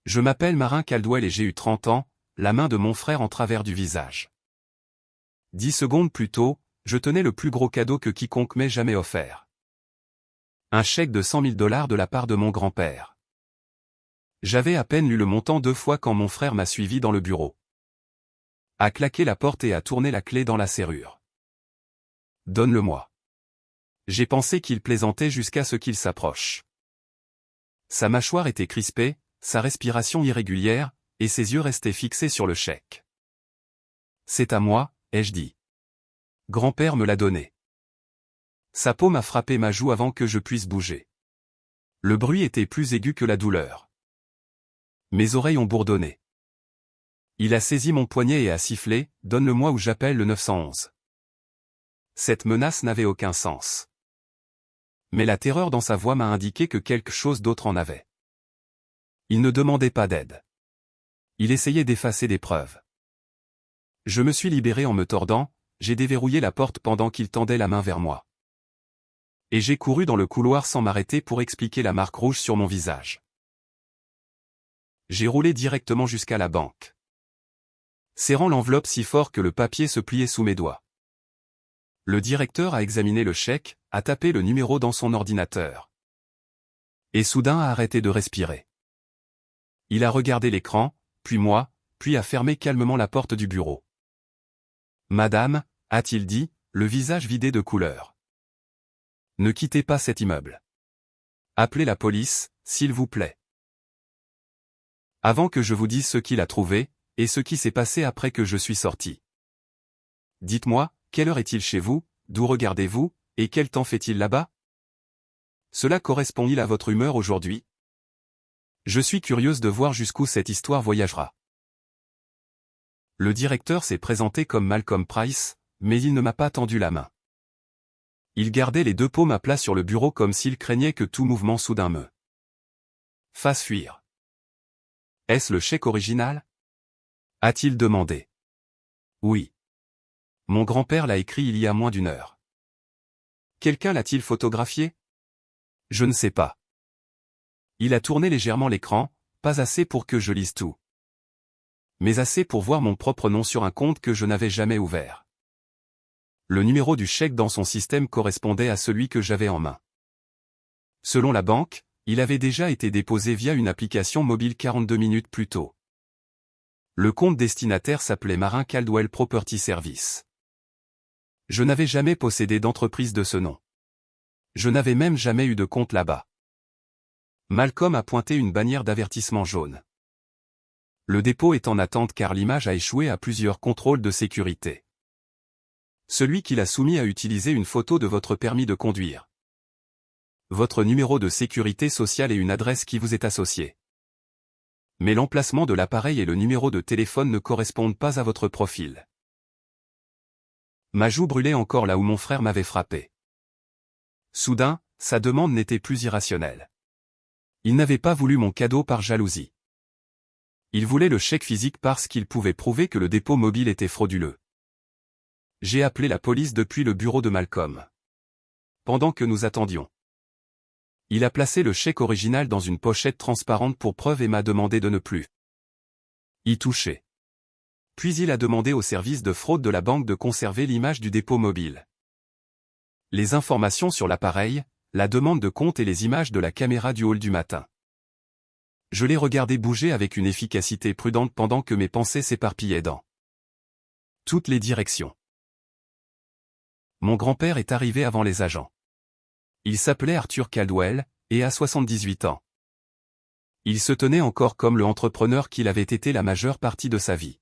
Je m'appelle Marin Caldwell et j'ai eu 30 ans, la main de mon frère en travers du visage. 10 secondes plus tôt, je tenais le plus gros cadeau que quiconque m'ait jamais offert. Un chèque de 100 000 $ de la part de mon grand-père. J'avais à peine lu le montant 2 fois quand mon frère m'a suivi dans le bureau. A claqué la porte et a tourné la clé dans la serrure. Donne-le-moi. J'ai pensé qu'il plaisantait jusqu'à ce qu'il s'approche. Sa mâchoire était crispée, sa respiration irrégulière, et ses yeux restaient fixés sur le chèque. C'est à moi, ai-je dit. Grand-père me l'a donné. Sa paume a frappé ma joue avant que je puisse bouger. Le bruit était plus aigu que la douleur. Mes oreilles ont bourdonné. Il a saisi mon poignet et a sifflé, « Donne-le-moi ou j'appelle le 911 ». Cette menace n'avait aucun sens. Mais la terreur dans sa voix m'a indiqué que quelque chose d'autre en avait. Il ne demandait pas d'aide. Il essayait d'effacer des preuves. Je me suis libéré en me tordant, j'ai déverrouillé la porte pendant qu'il tendait la main vers moi. Et j'ai couru dans le couloir sans m'arrêter pour expliquer la marque rouge sur mon visage. J'ai roulé directement jusqu'à la banque, serrant l'enveloppe si fort que le papier se pliait sous mes doigts. Le directeur a examiné le chèque, a tapé le numéro dans son ordinateur. Et soudain a arrêté de respirer. Il a regardé l'écran, puis moi, puis a fermé calmement la porte du bureau. « Madame » a-t-il dit, le visage vidé de couleur. « Ne quittez pas cet immeuble. Appelez la police, s'il vous plaît. Avant que je vous dise ce qu'il a trouvé, et ce qui s'est passé après que je suis sorti. Dites-moi, quelle heure est-il chez vous, d'où regardez-vous, et quel temps fait-il là-bas? Cela correspond-il à votre humeur aujourd'hui? Je suis curieuse de voir jusqu'où cette histoire voyagera. » Le directeur s'est présenté comme Malcolm Price, mais il ne m'a pas tendu la main. Il gardait les deux paumes à plat sur le bureau comme s'il craignait que tout mouvement soudain me fasse fuir. « Est-ce le chèque original » a-t-il demandé. « Oui. Mon grand-père l'a écrit il y a moins d'1 heure. » Quelqu'un l'a-t-il photographié? Je ne sais pas. Il a tourné légèrement l'écran, pas assez pour que je lise tout. Mais assez pour voir mon propre nom sur un compte que je n'avais jamais ouvert. Le numéro du chèque dans son système correspondait à celui que j'avais en main. Selon la banque, il avait déjà été déposé via une application mobile 42 minutes plus tôt. Le compte destinataire s'appelait Marin Caldwell Property Service. Je n'avais jamais possédé d'entreprise de ce nom. Je n'avais même jamais eu de compte là-bas. Malcolm a pointé une bannière d'avertissement jaune. Le dépôt est en attente car l'image a échoué à plusieurs contrôles de sécurité. Celui qui l'a soumis a utilisé une photo de votre permis de conduire, votre numéro de sécurité sociale et une adresse qui vous est associée. Mais l'emplacement de l'appareil et le numéro de téléphone ne correspondent pas à votre profil. Ma joue brûlait encore là où mon frère m'avait frappé. Soudain, sa demande n'était plus irrationnelle. Il n'avait pas voulu mon cadeau par jalousie. Il voulait le chèque physique parce qu'il pouvait prouver que le dépôt mobile était frauduleux. J'ai appelé la police depuis le bureau de Malcolm. Pendant que nous attendions. Il a placé le chèque original dans une pochette transparente pour preuve et m'a demandé de ne plus y toucher. Puis il a demandé au service de fraude de la banque de conserver l'image du dépôt mobile, les informations sur l'appareil, la demande de compte et les images de la caméra du hall du matin. Je l'ai regardé bouger avec une efficacité prudente pendant que mes pensées s'éparpillaient dans toutes les directions. Mon grand-père est arrivé avant les agents. Il s'appelait Arthur Caldwell, et a 78 ans. Il se tenait encore comme le entrepreneur qu'il avait été la majeure partie de sa vie.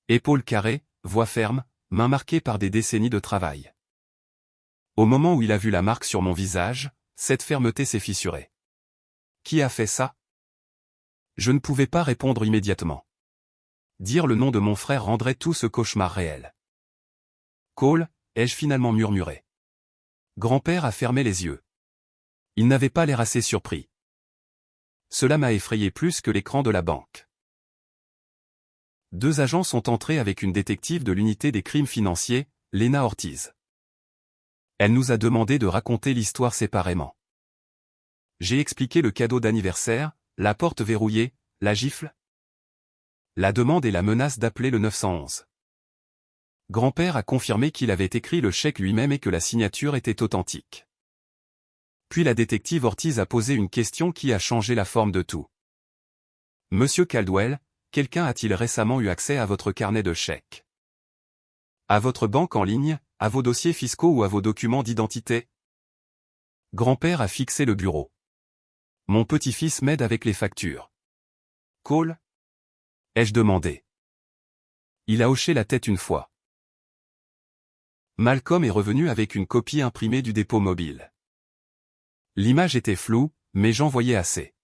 Épaules carrées, voix ferme, mains marquées par des décennies de travail. Au moment où il a vu la marque sur mon visage, cette fermeté s'est fissurée. Qui a fait ça? Je ne pouvais pas répondre immédiatement. Dire le nom de mon frère rendrait tout ce cauchemar réel. Cole, ai-je finalement murmuré. Grand-père a fermé les yeux. Il n'avait pas l'air assez surpris. Cela m'a effrayé plus que l'écran de la banque. 2 agents sont entrés avec une détective de l'unité des crimes financiers, Lena Ortiz. Elle nous a demandé de raconter l'histoire séparément. J'ai expliqué le cadeau d'anniversaire, la porte verrouillée, la gifle? La demande et la menace d'appeler le 911. Grand-père a confirmé qu'il avait écrit le chèque lui-même et que la signature était authentique. Puis la détective Ortiz a posé une question qui a changé la forme de tout. Monsieur Caldwell, quelqu'un a-t-il récemment eu accès à votre carnet de chèques? À votre banque en ligne, à vos dossiers fiscaux ou à vos documents d'identité? Grand-père a fixé le bureau. Mon petit-fils m'aide avec les factures. Cole? Ai-je demandé. Il a hoché la tête une fois. Malcolm est revenu avec une copie imprimée du dépôt mobile. L'image était floue, mais j'en voyais assez.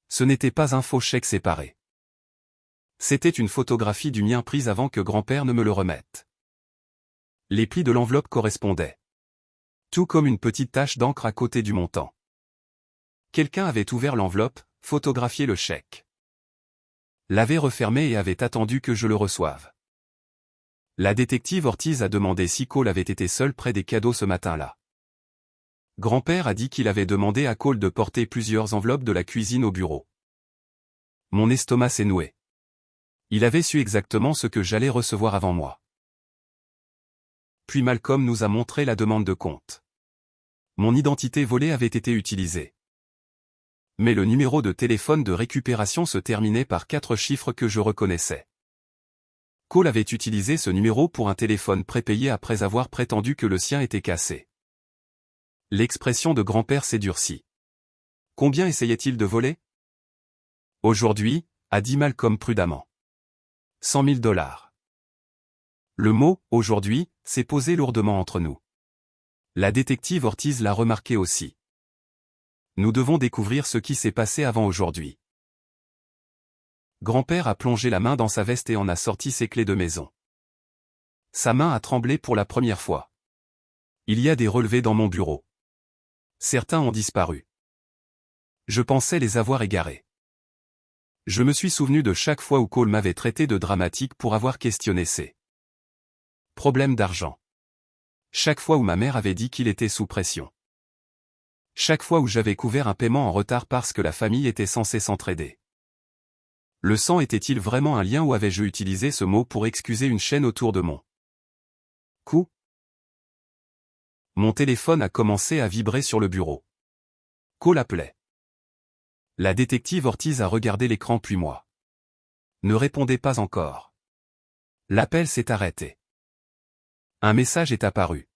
Ce n'était pas un faux chèque séparé. C'était une photographie du mien prise avant que grand-père ne me le remette. Les plis de l'enveloppe correspondaient. Tout comme une petite tache d'encre à côté du montant. Quelqu'un avait ouvert l'enveloppe, photographié le chèque. L'avait refermé et avait attendu que je le reçoive. La détective Ortiz a demandé si Cole avait été seul près des cadeaux ce matin-là. Grand-père a dit qu'il avait demandé à Cole de porter plusieurs enveloppes de la cuisine au bureau. Mon estomac s'est noué. Il avait su exactement ce que j'allais recevoir avant moi. Puis Malcolm nous a montré la demande de compte. Mon identité volée avait été utilisée. Mais le numéro de téléphone de récupération se terminait par 4 chiffres que je reconnaissais. Cole avait utilisé ce numéro pour un téléphone prépayé après avoir prétendu que le sien était cassé. L'expression de grand-père s'est durcie. Combien essayait-il de voler? Aujourd'hui, a dit Malcolm prudemment. 100 000 $. Le mot « aujourd'hui » s'est posé lourdement entre nous. La détective Ortiz l'a remarqué aussi. Nous devons découvrir ce qui s'est passé avant aujourd'hui. Grand-père a plongé la main dans sa veste et en a sorti ses clés de maison. Sa main a tremblé pour la première fois. Il y a des relevés dans mon bureau. Certains ont disparu. Je pensais les avoir égarés. Je me suis souvenu de chaque fois où Cole m'avait traité de dramatique pour avoir questionné ses problèmes d'argent. Chaque fois où ma mère avait dit qu'il était sous pression. Chaque fois où j'avais couvert un paiement en retard parce que la famille était censée s'entraider. Le sang était-il vraiment un lien ou avais-je utilisé ce mot pour excuser une chaîne autour de mon cou? Mon téléphone a commencé à vibrer sur le bureau. Cole appelait. La détective Ortiz a regardé l'écran puis moi. Ne répondez pas encore. L'appel s'est arrêté. Un message est apparu.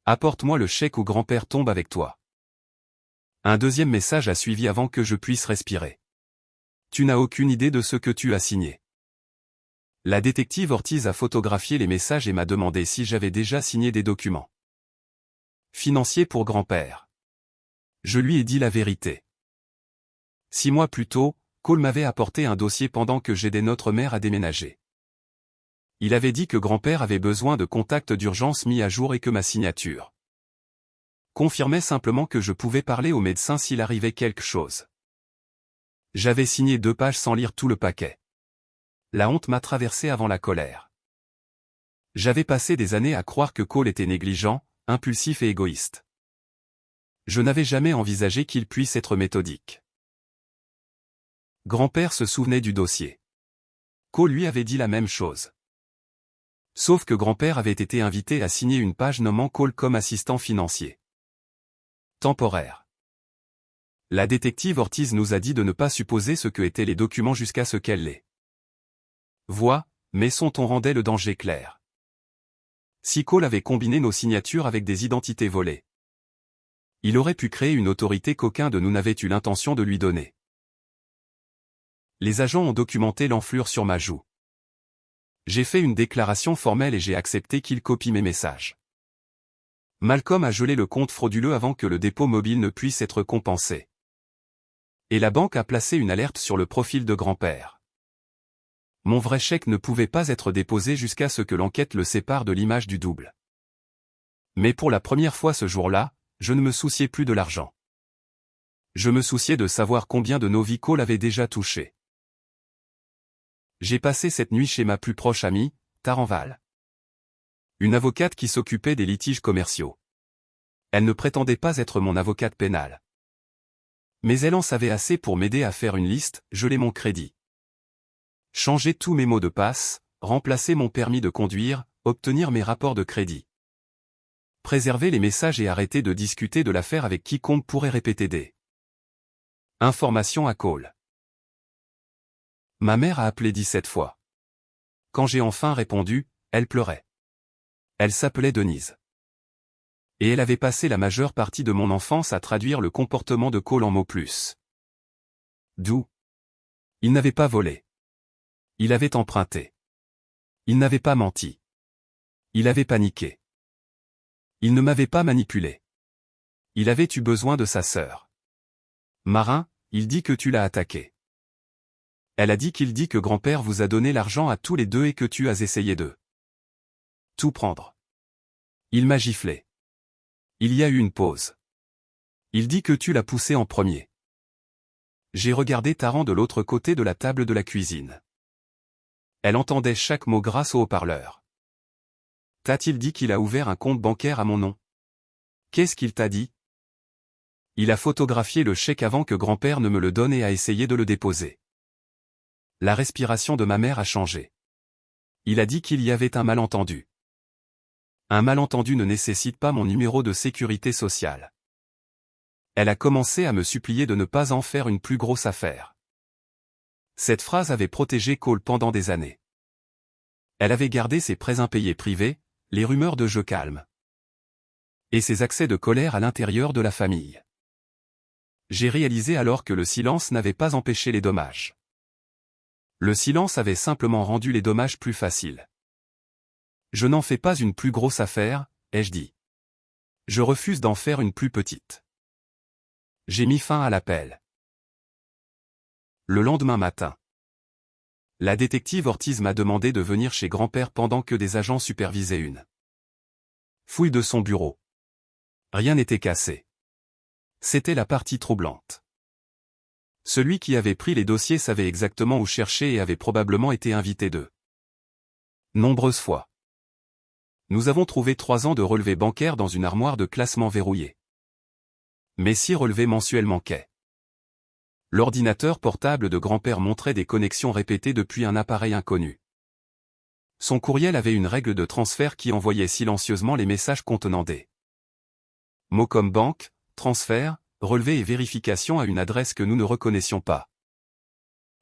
Apporte-moi le chèque ou grand-père tombe avec toi. Un deuxième message a suivi avant que je puisse respirer. Tu n'as aucune idée de ce que tu as signé. La détective Ortiz a photographié les messages et m'a demandé si j'avais déjà signé des documents financiers pour grand-père. Je lui ai dit la vérité. 6 mois plus tôt, Cole m'avait apporté un dossier pendant que j'aidais notre mère à déménager. Il avait dit que grand-père avait besoin de contacts d'urgence mis à jour et que ma signature confirmait simplement que je pouvais parler au médecin s'il arrivait quelque chose. J'avais signé 2 pages sans lire tout le paquet. La honte m'a traversé avant la colère. J'avais passé des années à croire que Cole était négligent, impulsif et égoïste. Je n'avais jamais envisagé qu'il puisse être méthodique. Grand-père se souvenait du dossier. Cole lui avait dit la même chose. Sauf que grand-père avait été invité à signer une page nommant Cole comme assistant financier temporaire. La détective Ortiz nous a dit de ne pas supposer ce que étaient les documents jusqu'à ce qu'elle les voie, mais son ton rendait le danger clair. Si Cole avait combiné nos signatures avec des identités volées, il aurait pu créer une autorité qu'aucun de nous n'avait eu l'intention de lui donner. Les agents ont documenté l'enflure sur ma joue. J'ai fait une déclaration formelle et j'ai accepté qu'il copie mes messages. Malcolm a gelé le compte frauduleux avant que le dépôt mobile ne puisse être compensé. Et la banque a placé une alerte sur le profil de grand-père. Mon vrai chèque ne pouvait pas être déposé jusqu'à ce que l'enquête le sépare de l'image du double. Mais pour la première fois ce jour-là, je ne me souciais plus de l'argent. Je me souciais de savoir combien de nos vies Cole avait déjà touché. J'ai passé cette nuit chez ma plus proche amie, Taranval. Une avocate qui s'occupait des litiges commerciaux. Elle ne prétendait pas être mon avocate pénale. Mais elle en savait assez pour m'aider à faire une liste, geler mon crédit. Changer tous mes mots de passe, remplacer mon permis de conduire, obtenir mes rapports de crédit. Préserver les messages et arrêter de discuter de l'affaire avec quiconque pourrait répéter des informations à call. Ma mère a appelé 17 fois. Quand j'ai enfin répondu, elle pleurait. Elle s'appelait Denise. Et elle avait passé la majeure partie de mon enfance à traduire le comportement de Cole en mots plus doux. Il n'avait pas volé. Il avait emprunté. Il n'avait pas menti. Il avait paniqué. Il ne m'avait pas manipulé. Il avait eu besoin de sa sœur. Marin, il dit que tu l'as attaqué. Elle a dit qu'il dit que grand-père vous a donné l'argent à tous les deux et que tu as essayé de tout prendre. Il m'a giflé. Il y a eu une pause. Il dit que tu l'as poussé en premier. J'ai regardé Taran de l'autre côté de la table de la cuisine. Elle entendait chaque mot grâce au haut-parleur. T'a-t-il dit qu'il a ouvert un compte bancaire à mon nom? Qu'est-ce qu'il t'a dit? Il a photographié le chèque avant que grand-père ne me le donne et a essayé de le déposer. La respiration de ma mère a changé. Il a dit qu'il y avait un malentendu. Un malentendu ne nécessite pas mon numéro de sécurité sociale. Elle a commencé à me supplier de ne pas en faire une plus grosse affaire. Cette phrase avait protégé Cole pendant des années. Elle avait gardé ses prêts impayés privés, les rumeurs de jeu calme. Et ses accès de colère à l'intérieur de la famille. J'ai réalisé alors que le silence n'avait pas empêché les dommages. Le silence avait simplement rendu les dommages plus faciles. Je n'en fais pas une plus grosse affaire, ai-je dit. Je refuse d'en faire une plus petite. J'ai mis fin à l'appel. Le lendemain matin. La détective Ortiz m'a demandé de venir chez grand-père pendant que des agents supervisaient une fouille de son bureau. Rien n'était cassé. C'était la partie troublante. Celui qui avait pris les dossiers savait exactement où chercher et avait probablement été invité de nombreuses fois. Nous avons trouvé 3 ans de relevés bancaires dans une armoire de classement verrouillée. Mais 6 relevés mensuels manquaient. L'ordinateur portable de grand-père montrait des connexions répétées depuis un appareil inconnu. Son courriel avait une règle de transfert qui envoyait silencieusement les messages contenant des mots comme banque, transfert, relevé et vérification à une adresse que nous ne reconnaissions pas.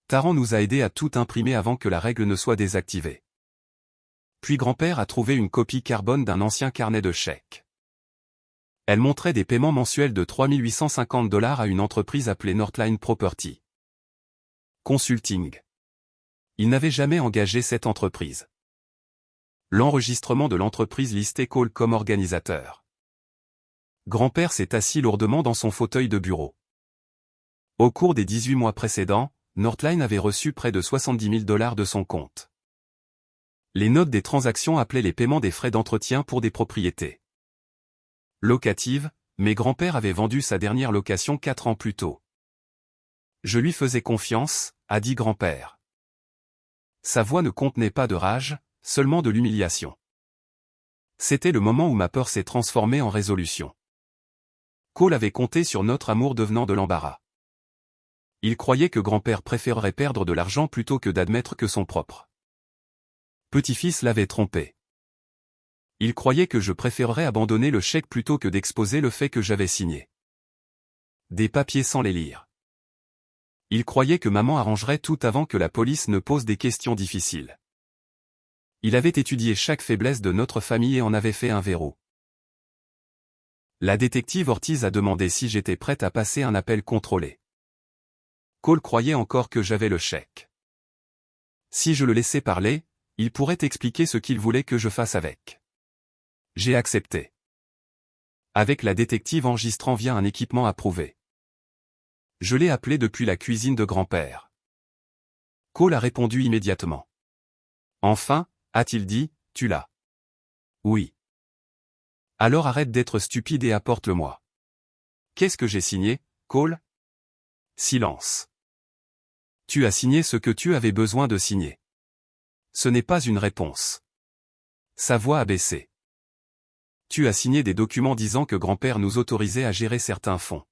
Taran nous a aidés à tout imprimer avant que la règle ne soit désactivée. Puis grand-père a trouvé une copie carbone d'un ancien carnet de chèques. Elle montrait des paiements mensuels de $3 850 à une entreprise appelée Northline Property Consulting. Il n'avait jamais engagé cette entreprise. L'enregistrement de l'entreprise listait Cole comme organisateur. Grand-père s'est assis lourdement dans son fauteuil de bureau. Au cours des 18 mois précédents, Northline avait reçu près de $70 000 de son compte. Les notes des transactions appelaient les paiements des frais d'entretien pour des propriétés locatives, mais grand-père avait vendu sa dernière location 4 ans plus tôt. Je lui faisais confiance, a dit grand-père. Sa voix ne contenait pas de rage, seulement de l'humiliation. C'était le moment où ma peur s'est transformée en résolution. Cole avait compté sur notre amour devenant de l'embarras. Il croyait que grand-père préférerait perdre de l'argent plutôt que d'admettre que son propre petit-fils l'avait trompé. Il croyait que je préférerais abandonner le chèque plutôt que d'exposer le fait que j'avais signé des papiers sans les lire. Il croyait que maman arrangerait tout avant que la police ne pose des questions difficiles. Il avait étudié chaque faiblesse de notre famille et en avait fait un verrou. La détective Ortiz a demandé si j'étais prête à passer un appel contrôlé. Cole croyait encore que j'avais le chèque. Si je le laissais parler, il pourrait expliquer ce qu'il voulait que je fasse avec. J'ai accepté. Avec la détective enregistrant via un équipement approuvé. Je l'ai appelé depuis la cuisine de grand-père. Cole a répondu immédiatement. Enfin, a-t-il dit, tu l'as. Oui. Alors arrête d'être stupide et apporte-le-moi. Qu'est-ce que j'ai signé, Cole? Silence. Tu as signé ce que tu avais besoin de signer. Ce n'est pas une réponse. Sa voix a baissé. Tu as signé des documents disant que grand-père nous autorisait à gérer certains fonds.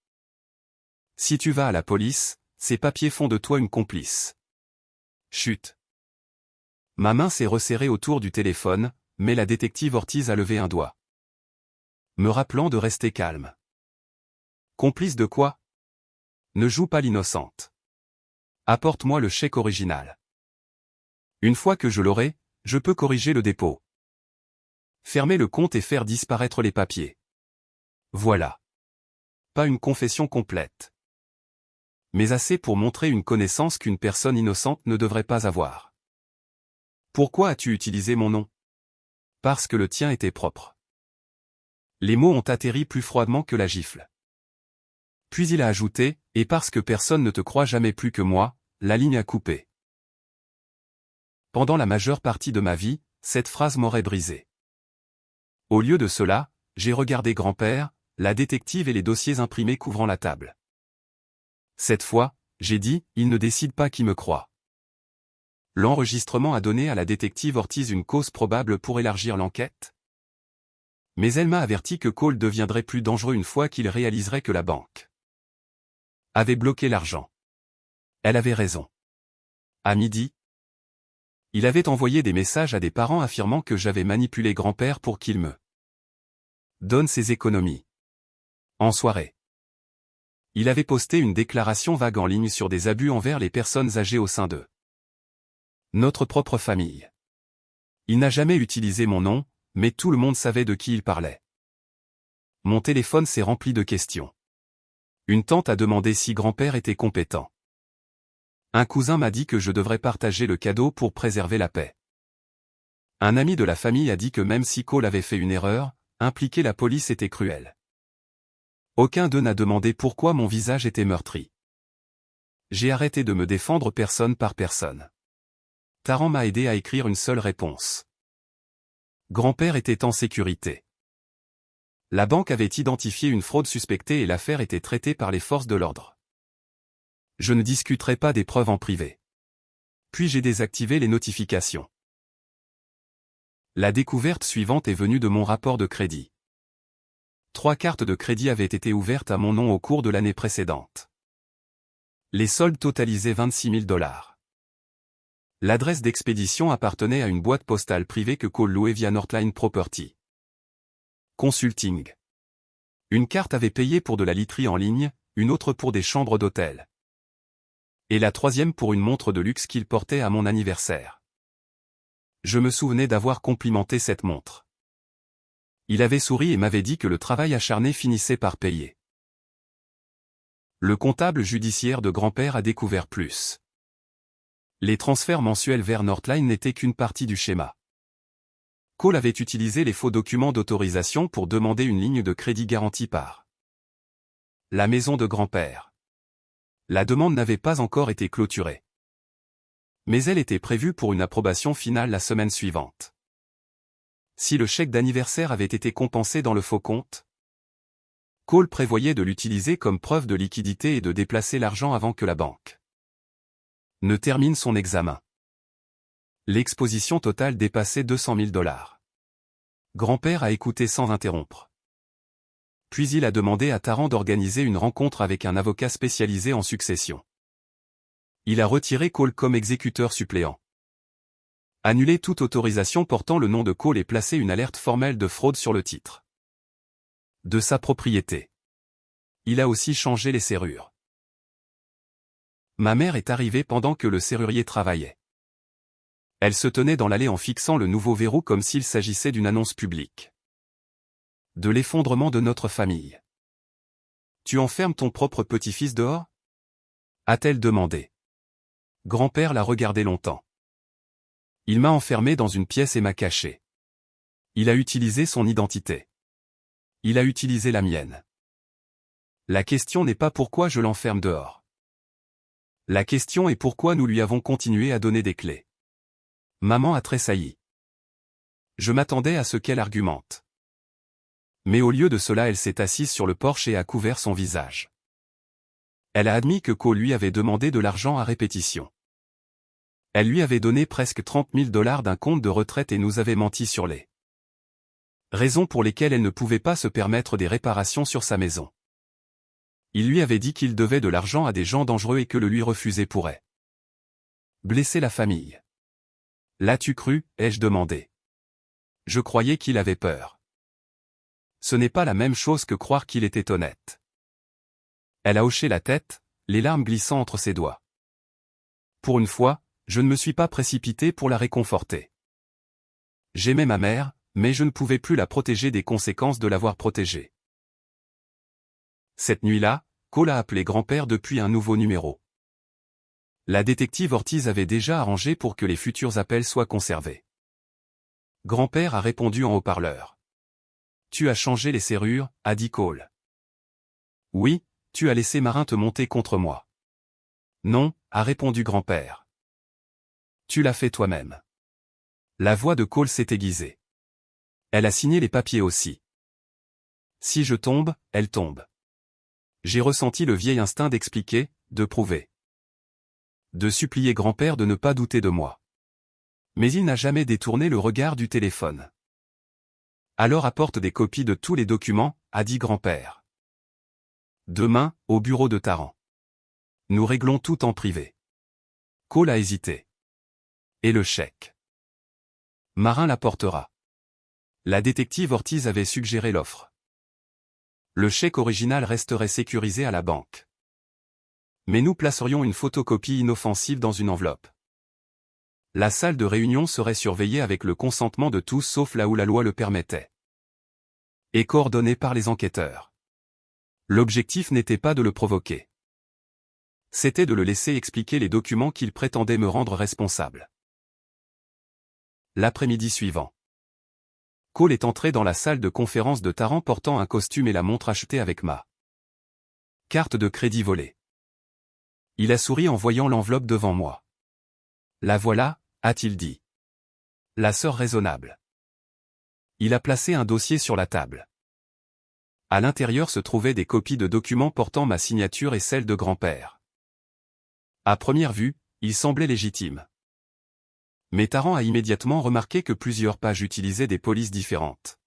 Si tu vas à la police, ces papiers font de toi une complice. Chut. Ma main s'est resserrée autour du téléphone, mais la détective Ortiz a levé un doigt, me rappelant de rester calme. Complice de quoi? Ne joue pas l'innocente. Apporte-moi le chèque original. Une fois que je l'aurai, je peux corriger le dépôt. Fermer le compte et faire disparaître les papiers. Voilà. Pas une confession complète, mais assez pour montrer une connaissance qu'une personne innocente ne devrait pas avoir. Pourquoi as-tu utilisé mon nom? Parce que le tien était propre. Les mots ont atterri plus froidement que la gifle. Puis il a ajouté, et parce que personne ne te croit jamais plus que moi, la ligne a coupé. Pendant la majeure partie de ma vie, cette phrase m'aurait brisé. Au lieu de cela, j'ai regardé grand-père, la détective et les dossiers imprimés couvrant la table. Cette fois, j'ai dit, il ne décide pas qui me croit. L'enregistrement a donné à la détective Ortiz une cause probable pour élargir l'enquête. Mais elle m'a averti que Cole deviendrait plus dangereux une fois qu'il réaliserait que la banque avait bloqué l'argent. Elle avait raison. À midi, il avait envoyé des messages à des parents affirmant que j'avais manipulé grand-père pour qu'il me donne ses économies. En soirée, il avait posté une déclaration vague en ligne sur des abus envers les personnes âgées au sein de notre propre famille. Il n'a jamais utilisé mon nom, mais tout le monde savait de qui il parlait. Mon téléphone s'est rempli de questions. Une tante a demandé si grand-père était compétent. Un cousin m'a dit que je devrais partager le cadeau pour préserver la paix. Un ami de la famille a dit que même si Cole avait fait une erreur, impliquer la police était cruel. Aucun d'eux n'a demandé pourquoi mon visage était meurtri. J'ai arrêté de me défendre personne par personne. Taran m'a aidé à écrire une seule réponse. Grand-père était en sécurité. La banque avait identifié une fraude suspectée et l'affaire était traitée par les forces de l'ordre. Je ne discuterai pas des preuves en privé. Puis j'ai désactivé les notifications. La découverte suivante est venue de mon rapport de crédit. 3 cartes de crédit avaient été ouvertes à mon nom au cours de l'année précédente. Les soldes totalisaient 26 000 $. L'adresse d'expédition appartenait à une boîte postale privée que Cole louait via Northline Property Consulting. Une carte avait payé pour de la literie en ligne, une autre pour des chambres d'hôtel. Et la troisième pour une montre de luxe qu'il portait à mon anniversaire. Je me souvenais d'avoir complimenté cette montre. Il avait souri et m'avait dit que le travail acharné finissait par payer. Le comptable judiciaire de grand-père a découvert plus. Les transferts mensuels vers Northline n'étaient qu'une partie du schéma. Cole avait utilisé les faux documents d'autorisation pour demander une ligne de crédit garantie par la maison de grand-père. La demande n'avait pas encore été clôturée. Mais elle était prévue pour une approbation finale la semaine suivante. Si le chèque d'anniversaire avait été compensé dans le faux compte, Cole prévoyait de l'utiliser comme preuve de liquidité et de déplacer l'argent avant que la banque ne termine son examen. L'exposition totale dépassait 200 000 $. Grand-père a écouté sans interrompre. Puis il a demandé à Taran d'organiser une rencontre avec un avocat spécialisé en succession. Il a retiré Cole comme exécuteur suppléant. Annulé toute autorisation portant le nom de Cole et placé une alerte formelle de fraude sur le titre de sa propriété. Il a aussi changé les serrures. Ma mère est arrivée pendant que le serrurier travaillait. Elle se tenait dans l'allée en fixant le nouveau verrou comme s'il s'agissait d'une annonce publique. De l'effondrement de notre famille. Tu enfermes ton propre petit-fils dehors? A-t-elle demandé. Grand-père l'a regardé longtemps. Il m'a enfermé dans une pièce et m'a caché. Il a utilisé son identité. Il a utilisé la mienne. La question n'est pas pourquoi je l'enferme dehors. La question est pourquoi nous lui avons continué à donner des clés. Maman a tressailli. Je m'attendais à ce qu'elle argumente. Mais au lieu de cela, elle s'est assise sur le porche et a couvert son visage. Elle a admis que Cole lui avait demandé de l'argent à répétition. Elle lui avait donné presque 30 000 $ d'un compte de retraite et nous avait menti sur les raisons pour lesquelles elle ne pouvait pas se permettre des réparations sur sa maison. Il lui avait dit qu'il devait de l'argent à des gens dangereux et que le lui refuser pourrait blesser la famille. L'as-tu cru, ai-je demandé. Je croyais qu'il avait peur. Ce n'est pas la même chose que croire qu'il était honnête. Elle a hoché la tête, les larmes glissant entre ses doigts. Pour une fois, je ne me suis pas précipité pour la réconforter. J'aimais ma mère, mais je ne pouvais plus la protéger des conséquences de l'avoir protégée. Cette nuit-là, Cole a appelé grand-père depuis un nouveau numéro. La détective Ortiz avait déjà arrangé pour que les futurs appels soient conservés. Grand-père a répondu en haut-parleur. Tu as changé les serrures, a dit Cole. Oui, tu as laissé Marin te monter contre moi. Non, a répondu grand-père. Tu l'as fait toi-même. La voix de Cole s'est aiguisée. Elle a signé les papiers aussi. Si je tombe, elle tombe. J'ai ressenti le vieil instinct d'expliquer, de prouver. De supplier grand-père de ne pas douter de moi. Mais il n'a jamais détourné le regard du téléphone. Alors apporte des copies de tous les documents, a dit grand-père. Demain, au bureau de Taran. Nous réglons tout en privé. Cole a hésité. Et le chèque? Marin l'apportera. La détective Ortiz avait suggéré l'offre. Le chèque original resterait sécurisé à la banque. Mais nous placerions une photocopie inoffensive dans une enveloppe. La salle de réunion serait surveillée avec le consentement de tous sauf là où la loi le permettait. Et coordonnée par les enquêteurs. L'objectif n'était pas de le provoquer. C'était de le laisser expliquer les documents qu'il prétendait me rendre responsable. L'après-midi suivant. Cole est entré dans la salle de conférence de Taran portant un costume et la montre achetée avec ma carte de crédit volée. Il a souri en voyant l'enveloppe devant moi. La voilà, a-t-il dit. La sœur raisonnable. Il a placé un dossier sur la table. À l'intérieur se trouvaient des copies de documents portant ma signature et celle de grand-père. À première vue, il semblait légitime. Mais Taran a immédiatement remarqué que plusieurs pages utilisaient des polices différentes.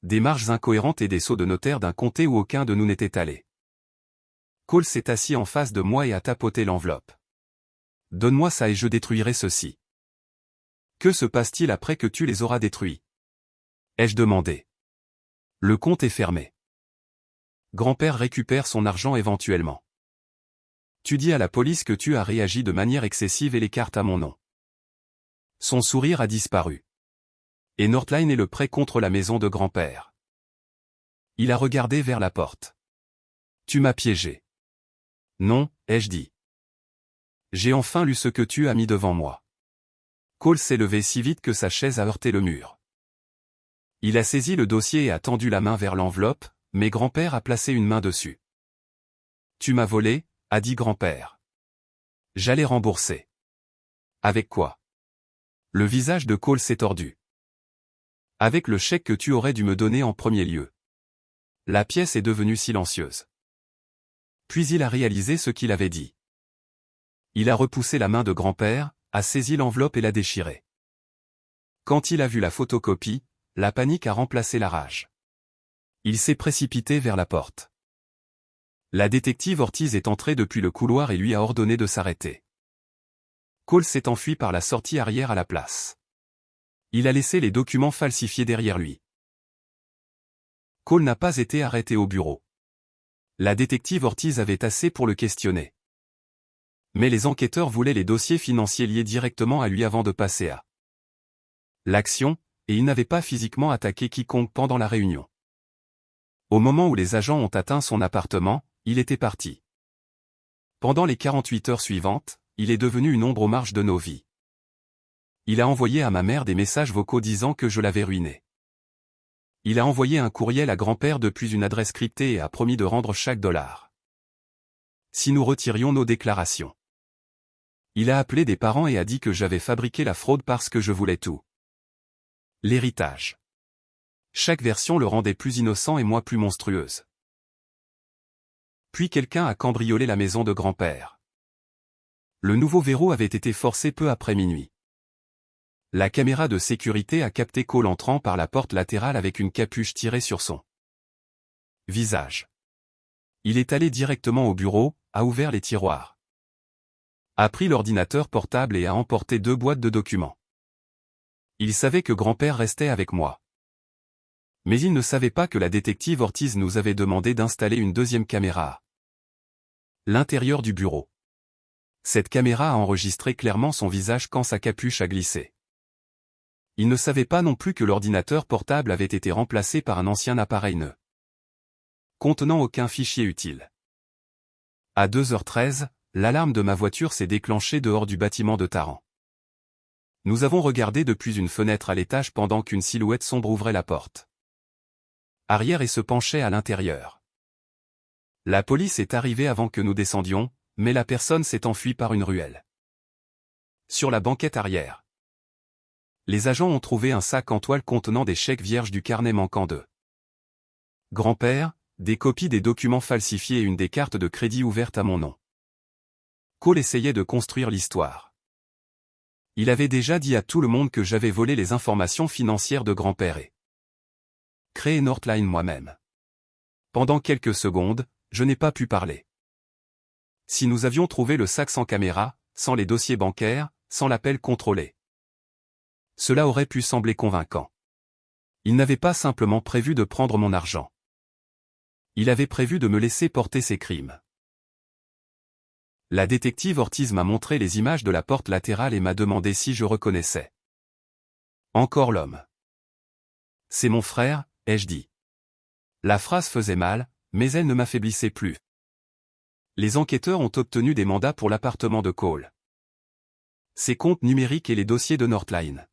Des marges incohérentes et des sceaux de notaire d'un comté où aucun de nous n'était allé. Cole s'est assis en face de moi et a tapoté l'enveloppe. Donne-moi ça et je détruirai ceci. Que se passe-t-il après que tu les auras détruits? Ai-je demandé. Le compte est fermé. Grand-père récupère son argent éventuellement. Tu dis à la police que tu as réagi de manière excessive et l'écarte à mon nom. Son sourire a disparu. Et Northline est le prêt contre la maison de grand-père. Il a regardé vers la porte. Tu m'as piégé. Non, ai-je dit. J'ai enfin lu ce que tu as mis devant moi. Cole s'est levé si vite que sa chaise a heurté le mur. Il a saisi le dossier et a tendu la main vers l'enveloppe, mais grand-père a placé une main dessus. Tu m'as volé, a dit grand-père. J'allais rembourser. Avec quoi? Le visage de Cole s'est tordu. Avec le chèque que tu aurais dû me donner en premier lieu. La pièce est devenue silencieuse. Puis il a réalisé ce qu'il avait dit. Il a repoussé la main de grand-père, a saisi l'enveloppe et l'a déchirée. Quand il a vu la photocopie, la panique a remplacé la rage. Il s'est précipité vers la porte. La détective Ortiz est entrée depuis le couloir et lui a ordonné de s'arrêter. Cole s'est enfui par la sortie arrière à la place. Il a laissé les documents falsifiés derrière lui. Cole n'a pas été arrêté au bureau. La détective Ortiz avait assez pour le questionner. Mais les enquêteurs voulaient les dossiers financiers liés directement à lui avant de passer à l'action, et il n'avait pas physiquement attaqué quiconque pendant la réunion. Au moment où les agents ont atteint son appartement, il était parti. Pendant les 48 heures suivantes, il est devenu une ombre aux marges de nos vies. Il a envoyé à ma mère des messages vocaux disant que je l'avais ruiné. Il a envoyé un courriel à grand-père depuis une adresse cryptée et a promis de rendre chaque dollar si nous retirions nos déclarations. Il a appelé des parents et a dit que j'avais fabriqué la fraude parce que je voulais tout. L'héritage. Chaque version le rendait plus innocent et moi plus monstrueuse. Puis quelqu'un a cambriolé la maison de grand-père. Le nouveau verrou avait été forcé peu après minuit. La caméra de sécurité a capté Cole entrant par la porte latérale avec une capuche tirée sur son visage. Il est allé directement au bureau, a ouvert les tiroirs, a pris l'ordinateur portable et a emporté 2 boîtes de documents. Il savait que grand-père restait avec moi. Mais il ne savait pas que la détective Ortiz nous avait demandé d'installer une deuxième caméra à l'intérieur du bureau. Cette caméra a enregistré clairement son visage quand sa capuche a glissé. Il ne savait pas non plus que l'ordinateur portable avait été remplacé par un ancien appareil ne contenant aucun fichier utile. À 2h13, l'alarme de ma voiture s'est déclenchée dehors du bâtiment de Taran. Nous avons regardé depuis une fenêtre à l'étage pendant qu'une silhouette sombre ouvrait la porte arrière et se penchait à l'intérieur. La police est arrivée avant que nous descendions, mais la personne s'est enfuie par une ruelle. Sur la banquette arrière, les agents ont trouvé un sac en toile contenant des chèques vierges du carnet manquant de grand-père, des copies des documents falsifiés et une des cartes de crédit ouvertes à mon nom. Cole essayait de construire l'histoire. Il avait déjà dit à tout le monde que j'avais volé les informations financières de grand-père et créé Northline moi-même. Pendant quelques secondes, je n'ai pas pu parler. Si nous avions trouvé le sac sans caméra, sans les dossiers bancaires, sans l'appel contrôlé, cela aurait pu sembler convaincant. Il n'avait pas simplement prévu de prendre mon argent. Il avait prévu de me laisser porter ses crimes. La détective Ortiz m'a montré les images de la porte latérale et m'a demandé si je reconnaissais encore l'homme. C'est mon frère, ai-je dit. La phrase faisait mal, mais elle ne m'affaiblissait plus. Les enquêteurs ont obtenu des mandats pour l'appartement de Cole, ses comptes numériques et les dossiers de Northline.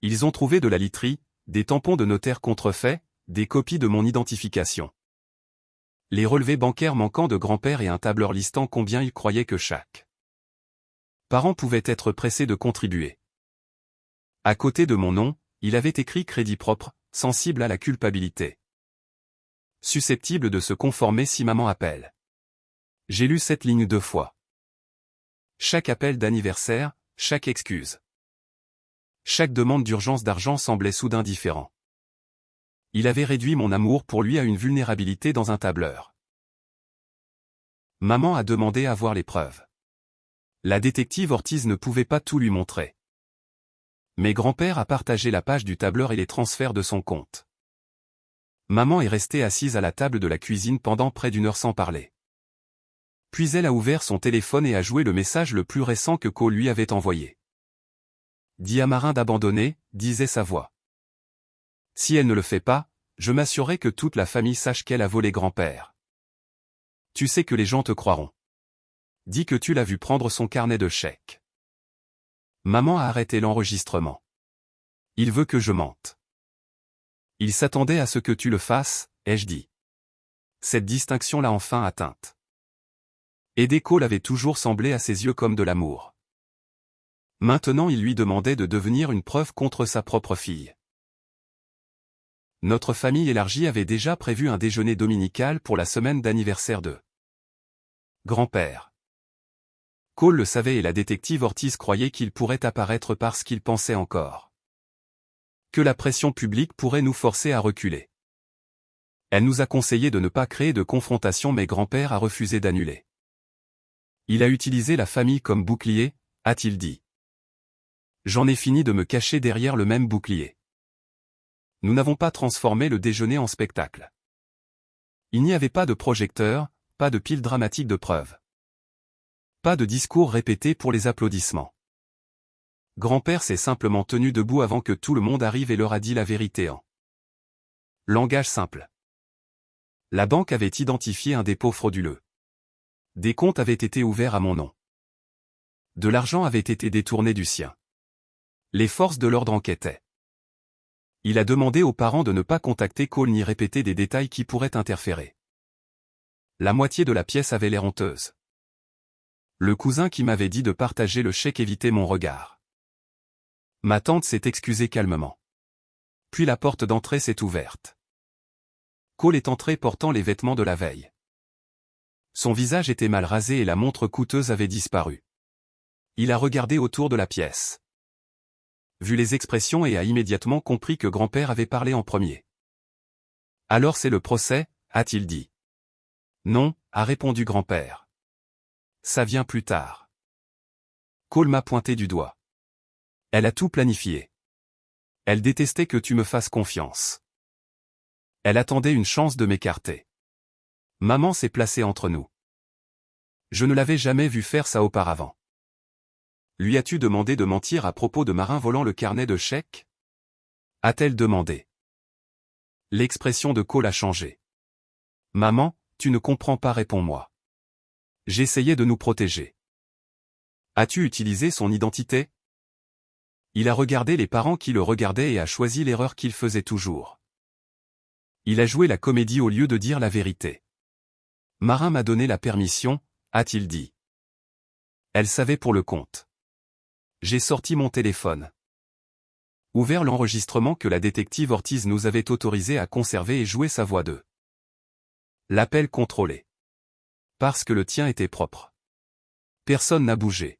Ils ont trouvé de la literie, des tampons de notaire contrefaits, des copies de mon identification, les relevés bancaires manquants de grand-père et un tableur listant combien il croyait que chaque parent pouvait être pressé de contribuer. À côté de mon nom, il avait écrit crédit propre, sensible à la culpabilité, susceptible de se conformer si maman appelle. J'ai lu cette ligne 2 fois. Chaque appel d'anniversaire, chaque excuse, chaque demande d'urgence d'argent semblait soudain différent. Il avait réduit mon amour pour lui à une vulnérabilité dans un tableur. Maman a demandé à voir les preuves. La détective Ortiz ne pouvait pas tout lui montrer. Mais grand-père a partagé la page du tableur et les transferts de son compte. Maman est restée assise à la table de la cuisine pendant près d'1 heure sans parler. Puis elle a ouvert son téléphone et a joué le message le plus récent que Cole lui avait envoyé. Dis à Marin d'abandonner, disait sa voix. Si elle ne le fait pas, je m'assurerai que toute la famille sache qu'elle a volé grand-père. Tu sais que les gens te croiront. Dis que tu l'as vu prendre son carnet de chèques. Maman a arrêté l'enregistrement. Il veut que je mente. Il s'attendait à ce que tu le fasses, ai-je dit. Cette distinction l'a enfin atteinte. Aider Cole avait toujours semblé à ses yeux comme de l'amour. Maintenant il lui demandait de devenir une preuve contre sa propre fille. Notre famille élargie avait déjà prévu un déjeuner dominical pour la semaine d'anniversaire de grand-père. Cole le savait et la détective Ortiz croyait qu'il pourrait apparaître parce qu'il pensait encore que la pression publique pourrait nous forcer à reculer. Elle nous a conseillé de ne pas créer de confrontation mais grand-père a refusé d'annuler. Il a utilisé la famille comme bouclier, a-t-il dit. J'en ai fini de me cacher derrière le même bouclier. Nous n'avons pas transformé le déjeuner en spectacle. Il n'y avait pas de projecteur, pas de pile dramatique de preuves. Pas de discours répété pour les applaudissements. Grand-père s'est simplement tenu debout avant que tout le monde arrive et leur a dit la vérité en langage simple. La banque avait identifié un dépôt frauduleux. Des comptes avaient été ouverts à mon nom. De l'argent avait été détourné du sien. Les forces de l'ordre enquêtaient. Il a demandé aux parents de ne pas contacter Cole ni répéter des détails qui pourraient interférer. La moitié de la pièce avait l'air honteuse. Le cousin qui m'avait dit de partager le chèque évitait mon regard. Ma tante s'est excusée calmement. Puis la porte d'entrée s'est ouverte. Cole est entré portant les vêtements de la veille. Son visage était mal rasé et la montre coûteuse avait disparu. Il a regardé autour de la pièce. Vu les expressions et a immédiatement compris que grand-père avait parlé en premier. Alors c'est le procès, a-t-il dit. Non, a répondu grand-père. Ça vient plus tard. Cole m'a pointé du doigt. Elle a tout planifié. Elle détestait que tu me fasses confiance. Elle attendait une chance de m'écarter. Maman s'est placée entre nous. Je ne l'avais jamais vue faire ça auparavant. Lui as-tu demandé de mentir à propos de Marin volant le carnet de chèques? A-t-elle demandé. L'expression de Cole a changé. Maman, tu ne comprends pas, réponds-moi. J'essayais de nous protéger. As-tu utilisé son identité? Il a regardé les parents qui le regardaient et a choisi l'erreur qu'il faisait toujours. Il a joué la comédie au lieu de dire la vérité. Marin m'a donné la permission, a-t-il dit. Elle savait pour le compte. J'ai sorti mon téléphone. Ouvert l'enregistrement que la détective Ortiz nous avait autorisé à conserver et joué sa voix de. L'appel contrôlé. Parce que le tien était propre. Personne n'a bougé.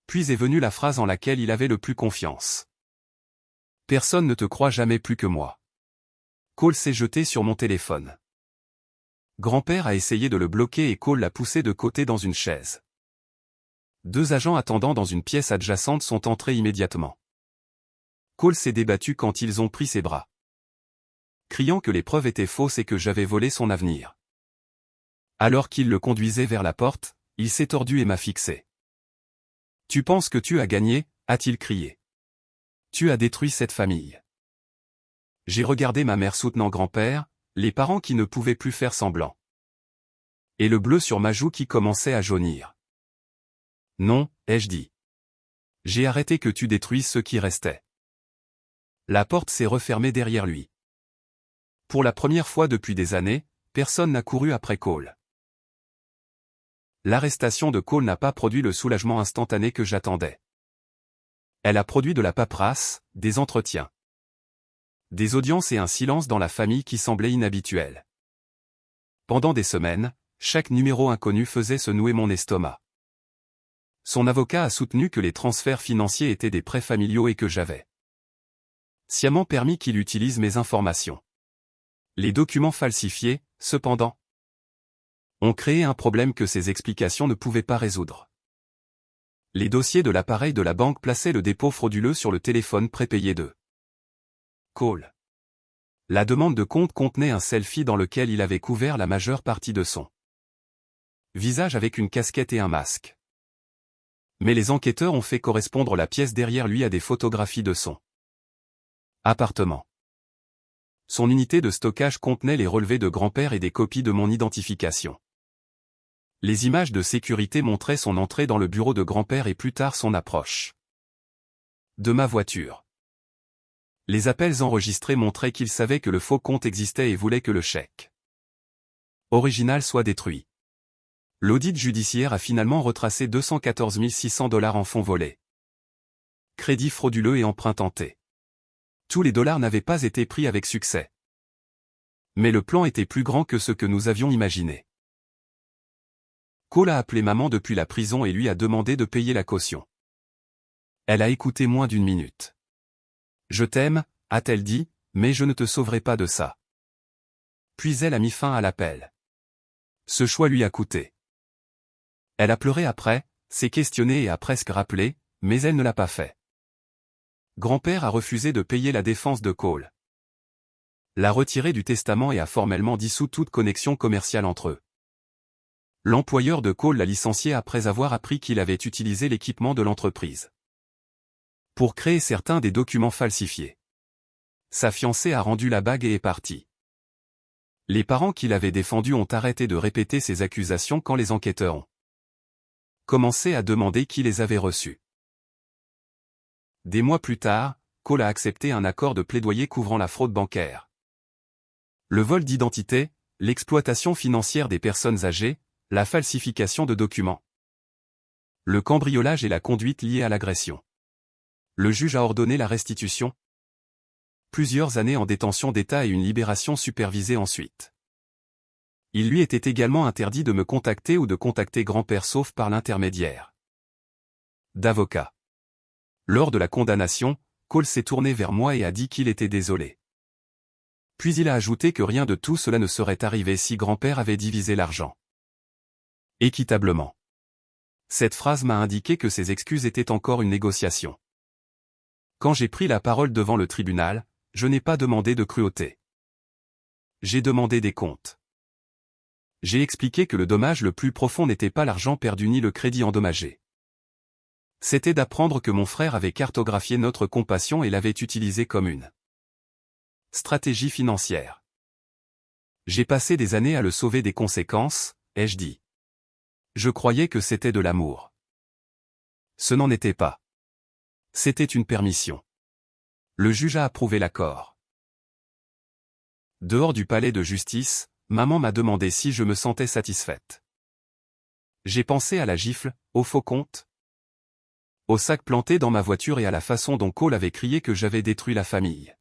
Puis est venue la phrase en laquelle il avait le plus confiance. Personne ne te croit jamais plus que moi. Cole s'est jeté sur mon téléphone. Grand-père a essayé de le bloquer et Cole l'a poussé de côté dans une chaise. 2 agents attendant dans une pièce adjacente sont entrés immédiatement. Cole s'est débattu quand ils ont pris ses bras. Criant que les preuves étaient fausses et que j'avais volé son avenir. Alors qu'il le conduisait vers la porte, il s'est tordu et m'a fixé. Tu penses que tu as gagné, a-t-il crié. Tu as détruit cette famille. J'ai regardé ma mère soutenant grand-père, les parents qui ne pouvaient plus faire semblant. Et le bleu sur ma joue qui commençait à jaunir. Non, ai-je dit. J'ai arrêté que tu détruises ce qui restait. La porte s'est refermée derrière lui. Pour la première fois depuis des années, personne n'a couru après Cole. L'arrestation de Cole n'a pas produit le soulagement instantané que j'attendais. Elle a produit de la paperasse, des entretiens. Des audiences et un silence dans la famille qui semblait inhabituel. Pendant des semaines, chaque numéro inconnu faisait se nouer mon estomac. Son avocat a soutenu que les transferts financiers étaient des prêts familiaux et que j'avais sciemment permis qu'il utilise mes informations. Les documents falsifiés, cependant, ont créé un problème que ces explications ne pouvaient pas résoudre. Les dossiers de l'appareil de la banque plaçaient le dépôt frauduleux sur le téléphone prépayé de Cole. La demande de compte contenait un selfie dans lequel il avait couvert la majeure partie de son visage avec une casquette et un masque. Mais les enquêteurs ont fait correspondre la pièce derrière lui à des photographies de son appartement. Son unité de stockage contenait les relevés de grand-père et des copies de mon identification. Les images de sécurité montraient son entrée dans le bureau de grand-père et plus tard son approche de ma voiture. Les appels enregistrés montraient qu'il savait que le faux compte existait et voulait que le chèque original soit détruit. L'audit judiciaire a finalement retracé 214 600 $ en fonds volés. Crédit frauduleux et emprunt tenté. Tous les dollars n'avaient pas été pris avec succès. Mais le plan était plus grand que ce que nous avions imaginé. Cole a appelé maman depuis la prison et lui a demandé de payer la caution. Elle a écouté moins d'1 minute. Je t'aime, a-t-elle dit, mais je ne te sauverai pas de ça. Puis elle a mis fin à l'appel. Ce choix lui a coûté. Elle a pleuré après, s'est questionnée et a presque rappelé, mais elle ne l'a pas fait. Grand-père a refusé de payer la défense de Cole. L'a retiré du testament et a formellement dissous toute connexion commerciale entre eux. L'employeur de Cole l'a licencié après avoir appris qu'il avait utilisé l'équipement de l'entreprise pour créer certains des documents falsifiés. Sa fiancée a rendu la bague et est partie. Les parents qui l'avaient défendu ont arrêté de répéter ces accusations quand les enquêteurs ont commencé à demander qui les avait reçues. Des mois plus tard, Cole a accepté un accord de plaidoyer couvrant la fraude bancaire, le vol d'identité, l'exploitation financière des personnes âgées, la falsification de documents, le cambriolage et la conduite liée à l'agression. Le juge a ordonné la restitution. Plusieurs années en détention d'État et une libération supervisée ensuite. Il lui était également interdit de me contacter ou de contacter grand-père sauf par l'intermédiaire d'avocat. Lors de la condamnation, Cole s'est tourné vers moi et a dit qu'il était désolé. Puis il a ajouté que rien de tout cela ne serait arrivé si grand-père avait divisé l'argent équitablement. Cette phrase m'a indiqué que ses excuses étaient encore une négociation. Quand j'ai pris la parole devant le tribunal, je n'ai pas demandé de cruauté. J'ai demandé des comptes. J'ai expliqué que le dommage le plus profond n'était pas l'argent perdu ni le crédit endommagé. C'était d'apprendre que mon frère avait cartographié notre compassion et l'avait utilisé comme une stratégie financière. J'ai passé des années à le sauver des conséquences, ai-je dit. Je croyais que c'était de l'amour. Ce n'en était pas. C'était une permission. Le juge a approuvé l'accord. Dehors du palais de justice, maman m'a demandé si je me sentais satisfaite. J'ai pensé à la gifle, au faux compte, au sac planté dans ma voiture et à la façon dont Cole avait crié que j'avais détruit la famille.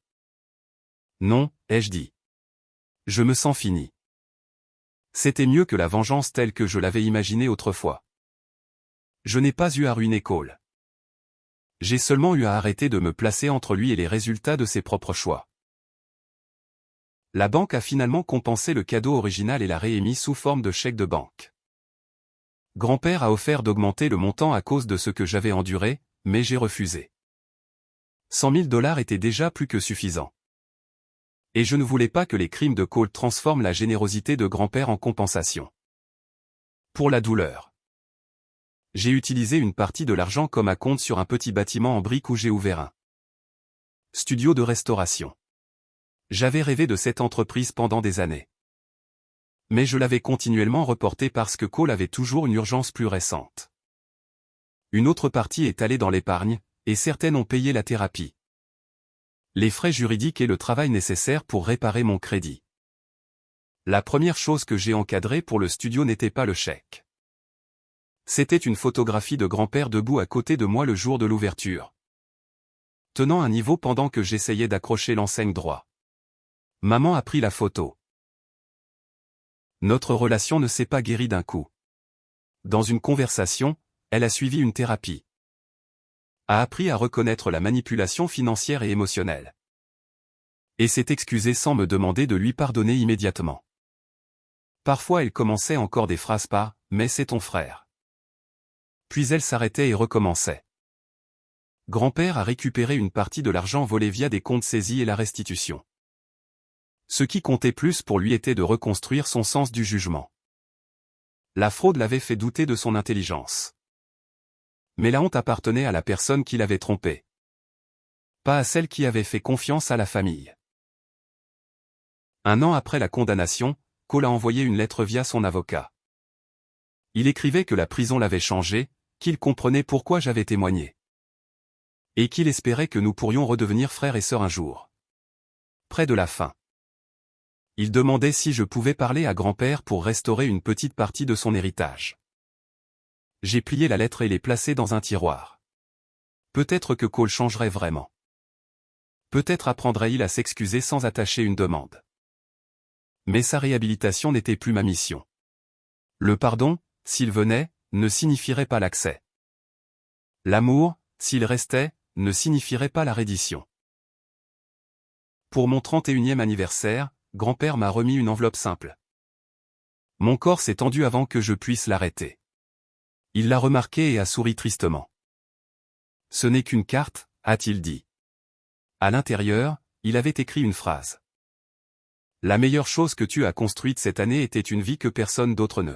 Non, ai-je dit. Je me sens fini. C'était mieux que la vengeance telle que je l'avais imaginée autrefois. Je n'ai pas eu à ruiner Cole. J'ai seulement eu à arrêter de me placer entre lui et les résultats de ses propres choix. La banque a finalement compensé le cadeau original et l'a réémis sous forme de chèque de banque. Grand-père a offert d'augmenter le montant à cause de ce que j'avais enduré, mais j'ai refusé. 100 000 $ étaient déjà plus que suffisants. Et je ne voulais pas que les crimes de Cole transforment la générosité de grand-père en compensation. Pour la douleur. J'ai utilisé une partie de l'argent comme acompte sur un petit bâtiment en briques où j'ai ouvert un studio de restauration. J'avais rêvé de cette entreprise pendant des années. Mais je l'avais continuellement reporté parce que Cole avait toujours une urgence plus récente. Une autre partie est allée dans l'épargne, et certaines ont payé la thérapie, les frais juridiques et le travail nécessaire pour réparer mon crédit. La première chose que j'ai encadrée pour le studio n'était pas le chèque. C'était une photographie de grand-père debout à côté de moi le jour de l'ouverture, tenant un niveau pendant que j'essayais d'accrocher l'enseigne droit. Maman a pris la photo. Notre relation ne s'est pas guérie d'un coup. Dans une conversation, elle a suivi une thérapie. A appris à reconnaître la manipulation financière et émotionnelle. Et s'est excusée sans me demander de lui pardonner immédiatement. Parfois elle commençait encore des phrases par « mais c'est ton frère ». Puis elle s'arrêtait et recommençait. Grand-père a récupéré une partie de l'argent volé via des comptes saisis et la restitution. Ce qui comptait plus pour lui était de reconstruire son sens du jugement. La fraude l'avait fait douter de son intelligence. Mais la honte appartenait à la personne qui l'avait trompé. Pas à celle qui avait fait confiance à la famille. 1 an après la condamnation, Cole a envoyé une lettre via son avocat. Il écrivait que la prison l'avait changé, qu'il comprenait pourquoi j'avais témoigné. Et qu'il espérait que nous pourrions redevenir frères et sœurs un jour. Près de la fin. Il demandait si je pouvais parler à grand-père pour restaurer une petite partie de son héritage. J'ai plié la lettre et l'ai placée dans un tiroir. Peut-être que Cole changerait vraiment. Peut-être apprendrait-il à s'excuser sans attacher une demande. Mais sa réhabilitation n'était plus ma mission. Le pardon, s'il venait, ne signifierait pas l'accès. L'amour, s'il restait, ne signifierait pas la reddition. Pour mon 31e anniversaire, grand-père m'a remis une enveloppe simple. Mon corps s'est tendu avant que je puisse l'arrêter. Il l'a remarqué et a souri tristement. Ce n'est qu'une carte, a-t-il dit. À l'intérieur, il avait écrit une phrase. La meilleure chose que tu as construite cette année était une vie que personne d'autre ne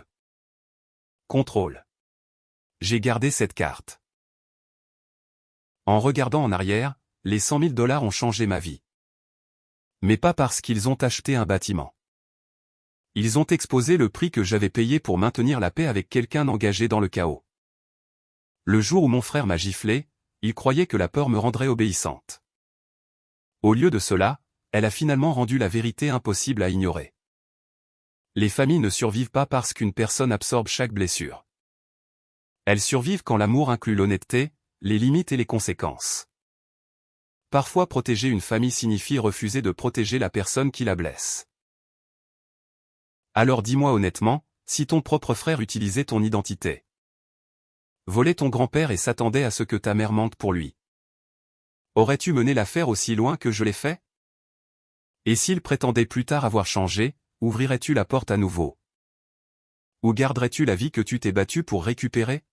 contrôle. J'ai gardé cette carte. En regardant en arrière, les 100 000 $ ont changé ma vie. Mais pas parce qu'ils ont acheté un bâtiment. Ils ont exposé le prix que j'avais payé pour maintenir la paix avec quelqu'un engagé dans le chaos. Le jour où mon frère m'a giflé, il croyait que la peur me rendrait obéissante. Au lieu de cela, elle a finalement rendu la vérité impossible à ignorer. Les familles ne survivent pas parce qu'une personne absorbe chaque blessure. Elles survivent quand l'amour inclut l'honnêteté, les limites et les conséquences. Parfois protéger une famille signifie refuser de protéger la personne qui la blesse. Alors dis-moi honnêtement, si ton propre frère utilisait ton identité, volait ton grand-père et s'attendait à ce que ta mère mente pour lui, aurais-tu mené l'affaire aussi loin que je l'ai fait? Et s'il prétendait plus tard avoir changé, ouvrirais-tu la porte à nouveau? Ou garderais-tu la vie que tu t'es battu pour récupérer?